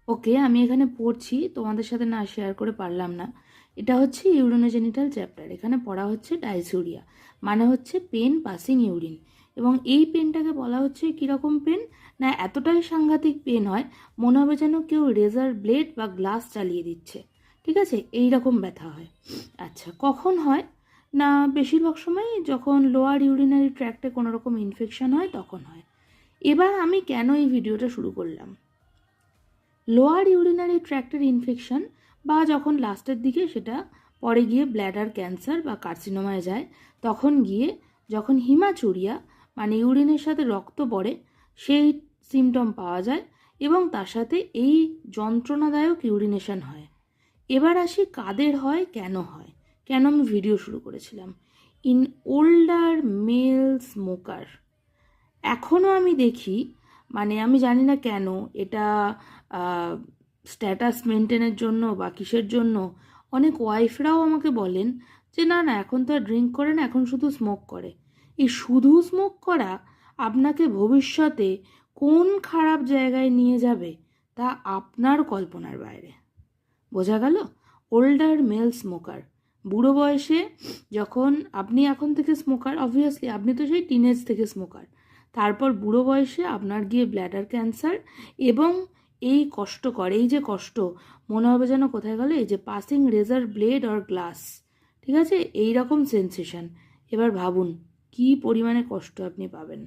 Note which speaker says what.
Speaker 1: ওকে, আমি এখানে পড়ছি, তোমাদের সাথে না শেয়ার করে পারলাম না। এটা হচ্ছে ইউরিনোজেনিটাল চ্যাপ্টার। এখানে পড়া হচ্ছে ডাইসুরিয়া, মানে হচ্ছে পেন পাসিং ইউরিন। এবং এই পেনটাকে বলা হচ্ছে কীরকম পেন না, এতটাই সাংঘাতিক পেন হয় মনে হবে যেন কেউ রেজার ব্লেড বা গ্লাস চালিয়ে দিচ্ছে। ঠিক আছে, এই রকম ব্যথা হয়। আচ্ছা, কখন হয় না, বেশিরভাগ সময় যখন লোয়ার ইউরিনারি ট্র্যাক্টে কোনো রকম ইনফেকশন হয় তখন হয়। এবার আমি কেন এই ভিডিওটা শুরু করলাম, লোয়ার ইউরিনারি ট্র্যাক্টের ইনফেকশন বা যখন লাস্টের দিকে সেটা পরে গিয়ে ব্ল্যাডার ক্যান্সার বা কার্সিনোমায় যায়, তখন গিয়ে যখন হিমাচুরিয়া মানে ইউরিনের সাথে রক্ত পড়ে সেই সিমটম পাওয়া যায় এবং তার সাথে এই যন্ত্রণাদায়ক ইউরিনেশন হয়। এবার আসি কাদের হয়, কেন হয়, কেন আমি ভিডিও শুরু করেছিলাম। ইন ওল্ডার মেল স্মোকার এখনও আমি দেখি, মানে আমি জানি না কেন এটা স্ট্যাটাস মেনটেনের জন্য বা কিসের জন্য, অনেক ওয়াইফরাও আমাকে বলেন যে না না এখন তো আর ড্রিঙ্ক করে না, এখন শুধু স্মোক করে। এই শুধু স্মোক করা আপনাকে ভবিষ্যতে কোন খারাপ জায়গায় নিয়ে যাবে তা আপনার কল্পনার বাইরে। বোঝা গেল? ওল্ডার মেল স্মোকার, বুড়ো বয়সে যখন আপনি এখন থেকে স্মোকার, অবভিয়াসলি আপনি তো সেই টিনেজ থেকে স্মোকার, তারপর বুড়ো বয়সে আপনার গিয়ে ব্ল্যাডার ক্যান্সার এবং এই কষ্টকর, এই যে কষ্ট মনে হবে যেন কোথায় গেল, এই যে passing razor blade or glass, ঠিক আছে, এই রকম সেন্সেশন। এবার ভাবুন কি পরিমাণে কষ্ট আপনি পাবেন।